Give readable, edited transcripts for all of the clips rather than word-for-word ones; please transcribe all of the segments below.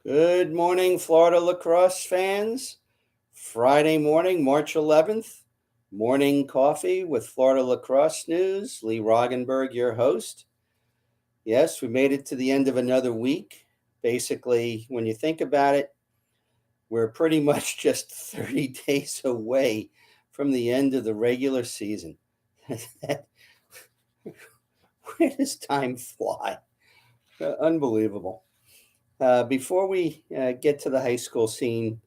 Good morning, Florida lacrosse fans. Friday morning, March 11th, morning coffee with Florida lacrosse news. Lee Roggenberg, your host. Yes, we made it to the end of another week. Basically, when you think about it, we're pretty much just 30 days away from the end of the regular season. Where does time fly? Unbelievable. Before we get to the high school scene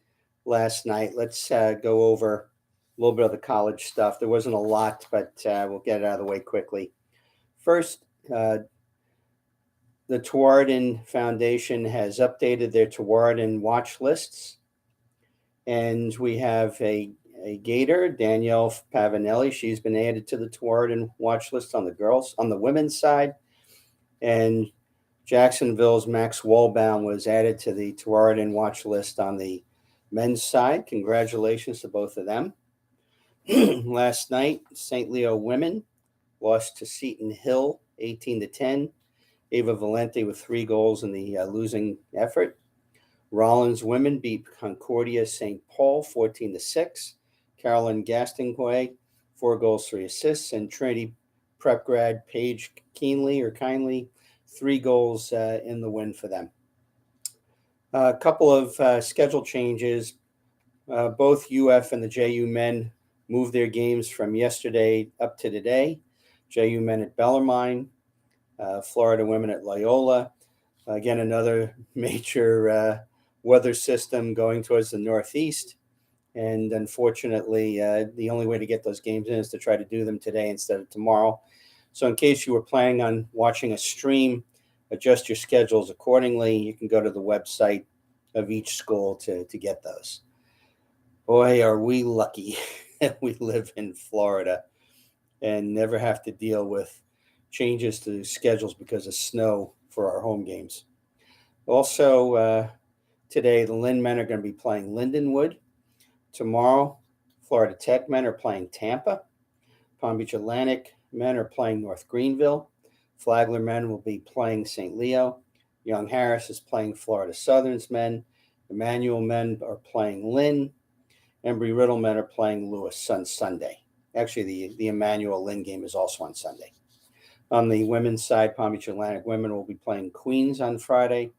last night, let's go over a little bit of the college stuff. There wasn't a lot, but we'll get it out of the way quickly. First, the Tewaaraton Foundation has updated their Tewaaraton watch lists, and we have a Gator, Danielle Pavanelli. She's been added to the Tewaaraton watch list on the women's side, and Jacksonville's Max Walbaum was added to the Tewaaraton watch list on the men's side. Congratulations to both of them. Last night, St. Leo women lost to Seton Hill 18-10. Ava Valente with 3 goals in the losing effort. Rollins women beat Concordia St. Paul 14-6. Carolyn Gastonguay, 4 goals, 3 assists. And Trinity Prep grad Paige Kindly, 3 goals in the win for them. A couple of schedule changes. Both UF and the JU men moved their games from yesterday up to today. JU men at Bellarmine, Florida women at Loyola. Again, another major weather system going towards the northeast. And unfortunately, the only way to get those games in is to try to do them today instead of tomorrow. So in case you were planning on watching a stream, adjust your schedules accordingly. You can go to the website of each school to get those. Boy, are we lucky that we live in Florida and never have to deal with changes to schedules because of snow for our home games. Also, today, the Lynn men are going to be playing Lindenwood. Tomorrow, Florida Tech men are playing Tampa. Palm Beach Atlantic men are playing North Greenville. Flagler men will be playing St. Leo. Young Harris is playing Florida Southern's men. Emmanuel men are playing Lynn. Embry-Riddle men are playing Lewis on Sunday. Actually, the Emmanuel Lynn game is also on Sunday. On the women's side, Palm Beach Atlantic women will be playing Queens on Friday.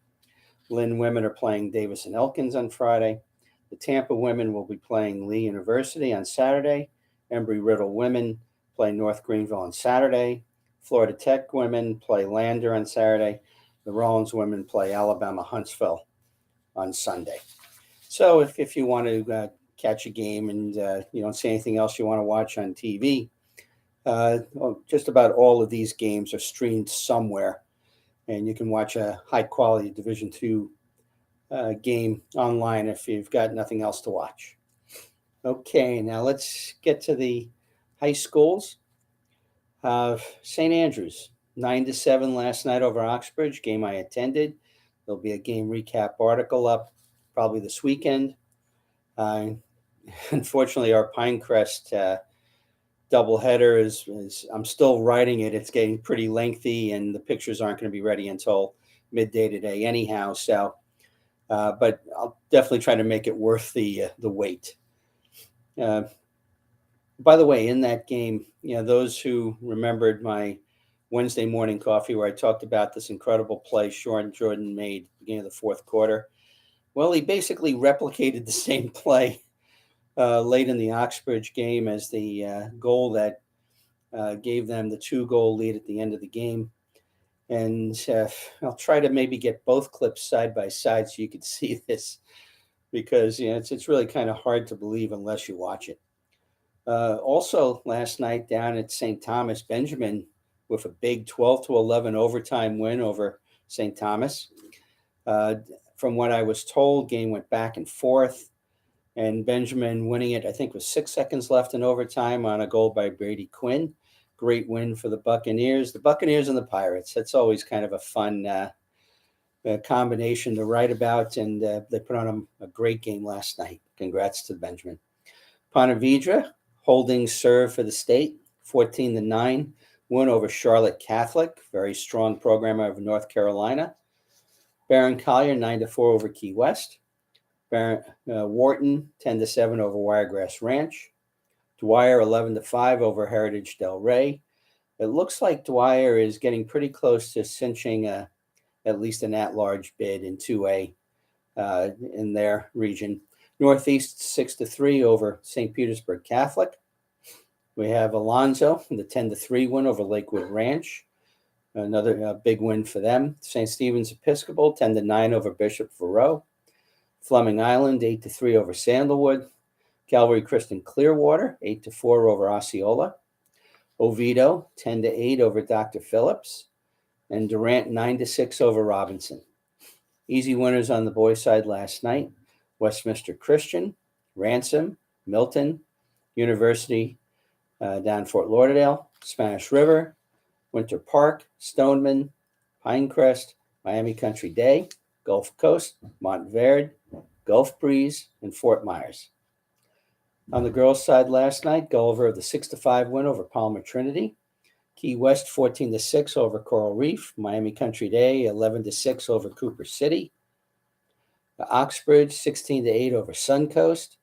Lynn women are playing Davis and Elkins on Friday. The Tampa women will be playing Lee University on Saturday. Embry-Riddle women play North Greenville on Saturday. Florida Tech women play Lander on Saturday. The Rollins women play Alabama Huntsville on Sunday. So if you want to catch a game and you don't see anything else you want to watch on TV, just about all of these games are streamed somewhere, and you can watch a high-quality Division II game online if you've got nothing else to watch. Okay, now let's get to the high schools. St. Andrews, 9-7 last night over Oxbridge, game I attended. There'll be a game recap article up probably this weekend. Unfortunately, our Pinecrest doubleheader is I'm still writing it. It's getting pretty lengthy, and the pictures aren't going to be ready until midday today anyhow. So, but I'll definitely try to make it worth the wait. By the way, in that game, those who remembered my Wednesday morning coffee where I talked about this incredible play Sean Jordan made at the beginning of the fourth quarter, well, he basically replicated the same play late in the Oxbridge game as the goal that gave them the 2-goal lead at the end of the game. And I'll try to maybe get both clips side by side so you could see this, because it's really kind of hard to believe unless you watch it. Also, last night down at St. Thomas, Benjamin with a big 12-11 overtime win over St. Thomas. From what I was told, game went back and forth, and Benjamin winning it, I think, with 6 seconds left in overtime on a goal by Brady Quinn. Great win for the Buccaneers. The Buccaneers and the Pirates, that's always kind of a fun combination to write about, and they put on a great game last night. Congrats to Benjamin. Ponte Vedra holding serve for the state, 14-9 win over Charlotte Catholic, very strong program out of North Carolina. Barron Collier 9-4 over Key West. Wharton 10-7 over Wiregrass Ranch. Dwyer 11-5 over Heritage Del Rey. It looks like Dwyer is getting pretty close to cinching at least an at-large bid in 2A in their region. Northeast 6-3 over St. Petersburg Catholic. We have Alonzo, the 10-3 win over Lakewood Ranch. Another big win for them. St. Stephen's Episcopal 10-9 over Bishop Verot. Fleming Island 8-3 over Sandalwood. Calvary Christian Clearwater 8-4 over Osceola. Oviedo 10-8 over Dr. Phillips. And Durant 9-6 over Robinson. Easy winners on the boys' side last night: Westminster Christian, Ransom, Milton, University down Fort Lauderdale, Spanish River, Winter Park, Stoneman, Pinecrest, Miami Country Day, Gulf Coast, Montverde, Gulf Breeze, and Fort Myers. On the girls' side last night, Gulliver of the 6-5 win over Palmer Trinity. Key West 14-6 over Coral Reef. Miami Country Day 11-6 over Cooper City. Oxbridge 16-8 over Suncoast.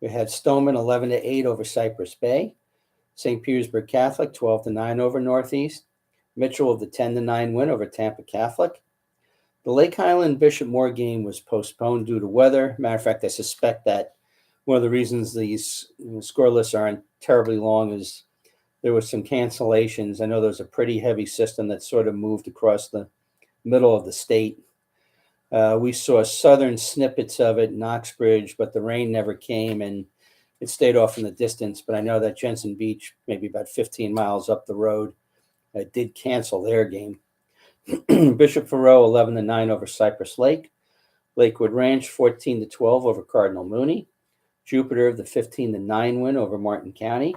We had Stoneman 11-8 over Cypress Bay. St. Petersburg Catholic 12-9 over Northeast. Mitchell of the 10-9 win over Tampa Catholic. The Lake Highland Bishop Moore game was postponed due to weather. Matter of fact, I suspect that one of the reasons these score lists aren't terribly long is there was some cancellations. I know there was a pretty heavy system that sort of moved across the middle of the state. We saw southern snippets of it in Oxbridge, but the rain never came and it stayed off in the distance. But I know that Jensen Beach, maybe about 15 miles up the road, did cancel their game. Bishop Verot 11-9 over Cypress Lake. Lakewood Ranch 14-12 over Cardinal Mooney. Jupiter of the 15-9 win over Martin County.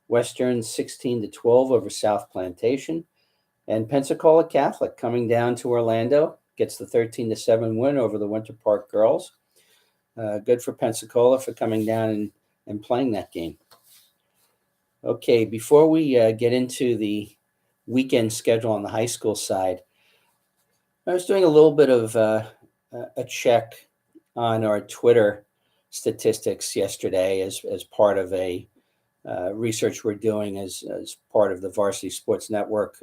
Western 16-12 over South Plantation. And Pensacola Catholic coming down to Orlando gets the 13-7 win over the Winter Park girls. Good for Pensacola for coming down and playing that game. Okay, before we get into the weekend schedule on the high school side, I was doing a little bit of a check on our Twitter statistics yesterday as part of a research we're doing as part of the Varsity Sports Network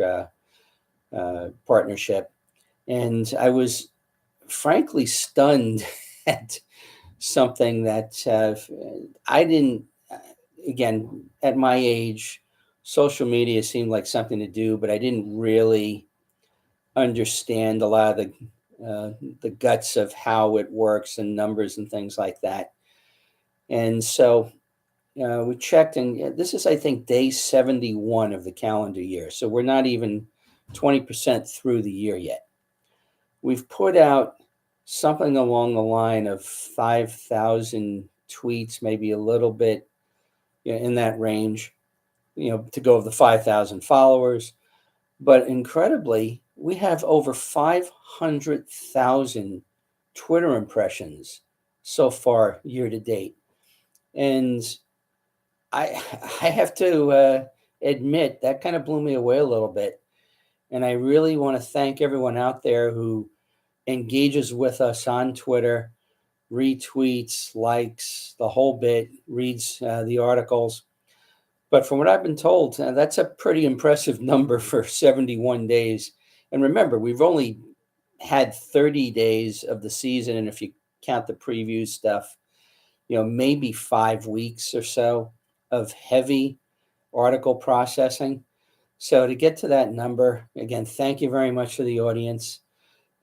partnership. And I was frankly stunned at something that I didn't, again, at my age, social media seemed like something to do, but I didn't really understand a lot of the guts of how it works and numbers and things like that. And so we checked, and this is, I think, day 71 of the calendar year. So we're not even 20% through the year yet. We've put out something along the line of 5,000 tweets, maybe a little bit in that range, to go of the 5,000 followers. But incredibly, we have over 500,000 Twitter impressions so far year to date. And I have to admit that kind of blew me away a little bit. And I really want to thank everyone out there who engages with us on Twitter, retweets, likes, the whole bit, reads the articles. But from what I've been told, that's a pretty impressive number for 71 days. And remember, we've only had 30 days of the season. And if you count the preview stuff, maybe 5 weeks or so of heavy article processing. So to get to that number, again, thank you very much to the audience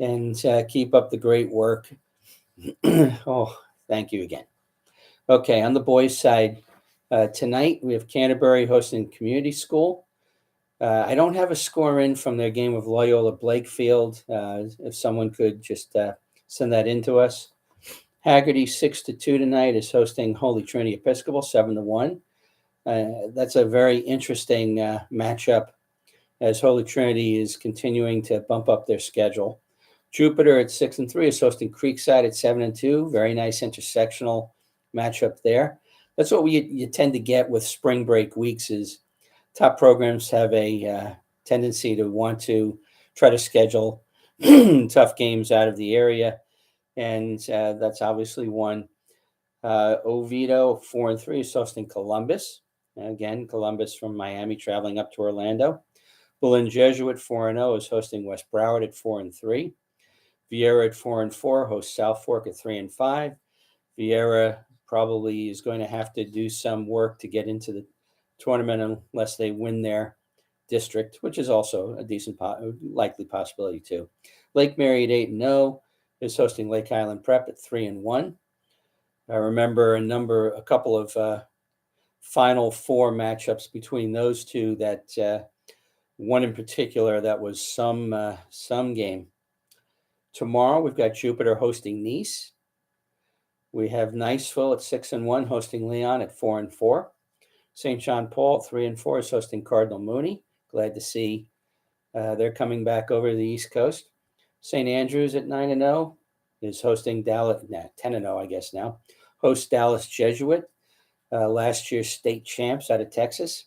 and keep up the great work. Oh, thank you again. Okay, on the boys' side, tonight we have Canterbury hosting Community School. I don't have a score in from their game of Loyola Blakefield. If someone could just send that in to us. Haggerty 6-2 tonight is hosting Holy Trinity Episcopal 7-1. That's a very interesting matchup as Holy Trinity is continuing to bump up their schedule. Jupiter at 6-3 is hosting Creekside at 7-2. Very nice intersectional matchup there. That's what you tend to get with spring break weeks is top programs have a tendency to want to try to schedule tough games out of the area, and that's obviously one. Oviedo 4-3 is hosting Columbus. Again, Columbus from Miami traveling up to Orlando. Berlin Jesuit 4-0 is hosting West Broward at 4-3. Vieira at 4-4 hosts South Fork at 3-5. Vieira probably is going to have to do some work to get into the tournament unless they win their district, which is also a decent likely possibility too. Lake Mary at 8-0 is hosting Lake Island Prep at 3-1. I remember a couple of Final Four matchups between those two. That one in particular that was some game. Tomorrow we've got Jupiter hosting Nice. We have Niceville at 6-1 hosting Leon at 4-4. St. John Paul 3-4 is hosting Cardinal Mooney. Glad to see they're coming back over to the East Coast. St. Andrews at 9-0 is hosting Dallas. 10-0 I guess now. Hosts Dallas Jesuit, last year's state champs out of Texas.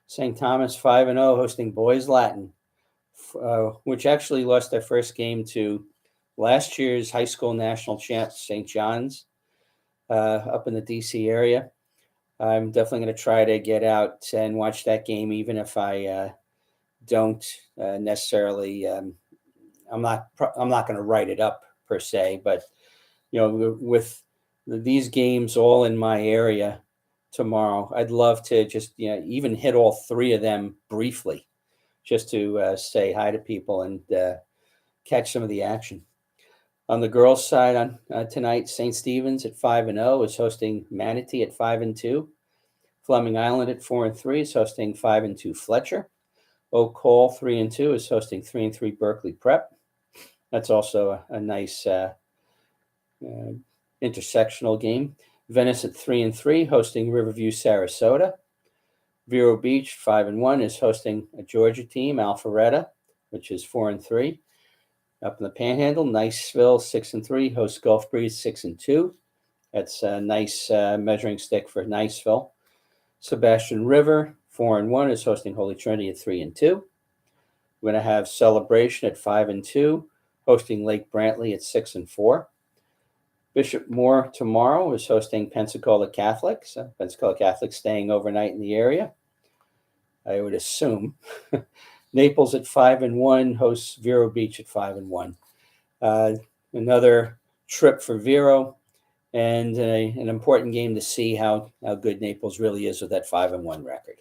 St. Thomas 5-0 hosting Boys Latin, which actually lost their first game to last year's high school national champs, St. John's, up in the DC area. I'm definitely going to try to get out and watch that game, even if I don't necessarily. I'm not going to write it up per se, but with these games all in my area tomorrow, I'd love to just even hit all three of them briefly, just to say hi to people and catch some of the action. On the girls' side, on tonight, St. Stephen's at 5-0 is hosting Manatee at 5-2. Fleming Island at 4-3 is hosting 5-2 Fletcher. Oak Hall 3-2 is hosting 3-3 Berkeley Prep. That's also a nice intersectional game. Venice at 3-3 hosting Riverview Sarasota. Vero Beach 5-1 is hosting a Georgia team, Alpharetta, which is 4-3. Up in the Panhandle, Niceville 6-3 hosts Gulf Breeze 6-2. That's a nice measuring stick for Niceville. Sebastian River 4-1 is hosting Holy Trinity at 3-2. We're going to have Celebration at 5-2, hosting Lake Brantley at 6-4. Bishop Moore tomorrow is hosting Pensacola Catholic. So Pensacola Catholic staying overnight in the area, I would assume. Naples at 5-1 hosts Vero Beach at 5-1. Another trip for Vero, and an important game to see how good Naples really is with that 5-1 record.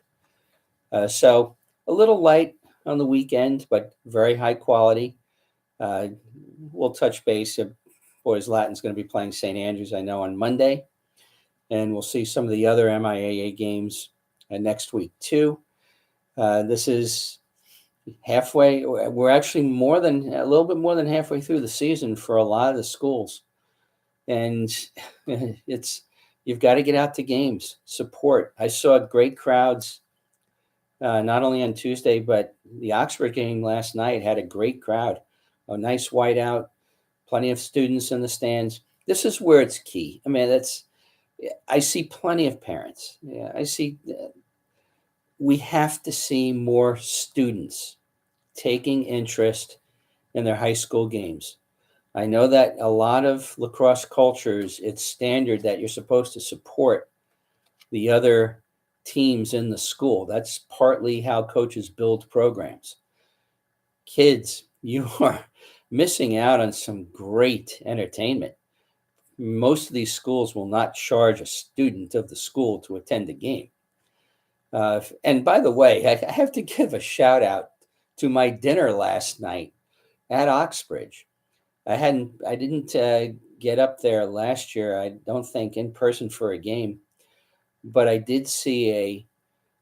So a little light on the weekend, but very high quality. We'll touch base. Boys Latin's going to be playing St. Andrews, I know, on Monday. And we'll see some of the other MIAA games next week, too. This is halfway. We're actually a little bit more than halfway through the season for a lot of the schools. And you've got to get out to games, support. I saw great crowds, not only on Tuesday, but the Oxford game last night had a great crowd, a nice whiteout. Plenty of students in the stands. This is where it's key. I mean, I see plenty of parents. Yeah, we have to see more students taking interest in their high school games. I know that a lot of lacrosse cultures, it's standard that you're supposed to support the other teams in the school. That's partly how coaches build programs. Kids, you are missing out on some great entertainment. Most of these schools will not charge a student of the school to attend a game. And by the way, I have to give a shout out to my dinner last night at Oxbridge. I didn't get up there last year, I don't think, in person for a game, but I did see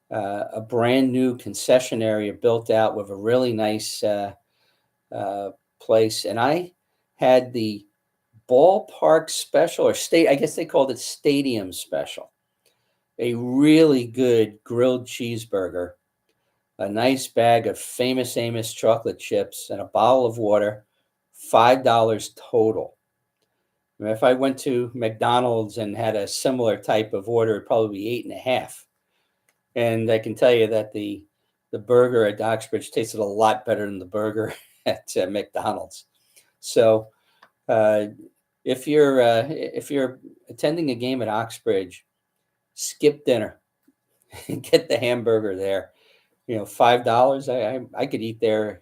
a brand new concession area built out with a really nice place, and I had the ballpark special, or I guess they called it stadium special. A really good grilled cheeseburger, a nice bag of Famous Amos chocolate chips, and a bottle of water, $5 total. I mean, if I went to McDonald's and had a similar type of order, it'd probably be $8.50. And I can tell you that the burger at Oxbridge tasted a lot better than the burger at McDonald's. So uh, if you're attending a game at Oxbridge, skip dinner and get the hamburger there. $5. I could eat there.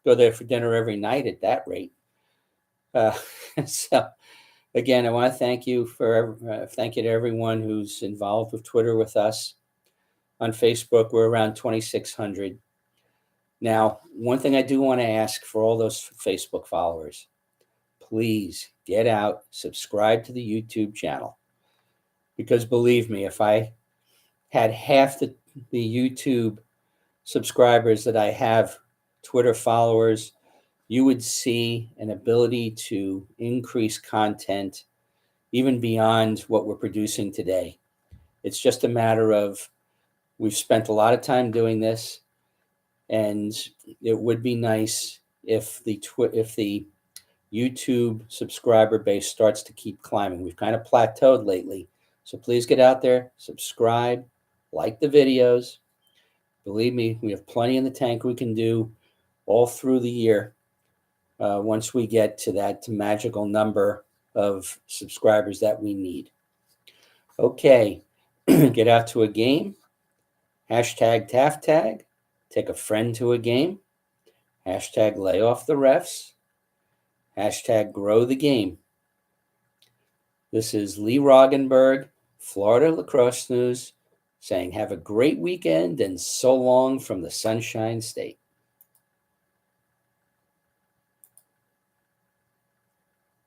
Go there for dinner every night at that rate. Uh, so again, I want to thank you to everyone who's involved with Twitter with us. On Facebook, we're around 2,600. Now, one thing I do want to ask for all those Facebook followers, please get out, subscribe to the YouTube channel. Because believe me, if I had half the YouTube subscribers that I have Twitter followers, you would see an ability to increase content even beyond what we're producing today. It's just a matter of we've spent a lot of time doing this, and it would be nice if the YouTube subscriber base starts to keep climbing. We've kind of plateaued lately. So please get out there, subscribe, like the videos. Believe me, we have plenty in the tank we can do all through the year once we get to that magical number of subscribers that we need. Okay, get out to a game. Hashtag Taft Tag. Take a friend to a game. Hashtag lay off the refs. Hashtag grow the game. This is Lee Roggenberg, Florida Lacrosse News, saying have a great weekend and so long from the Sunshine State.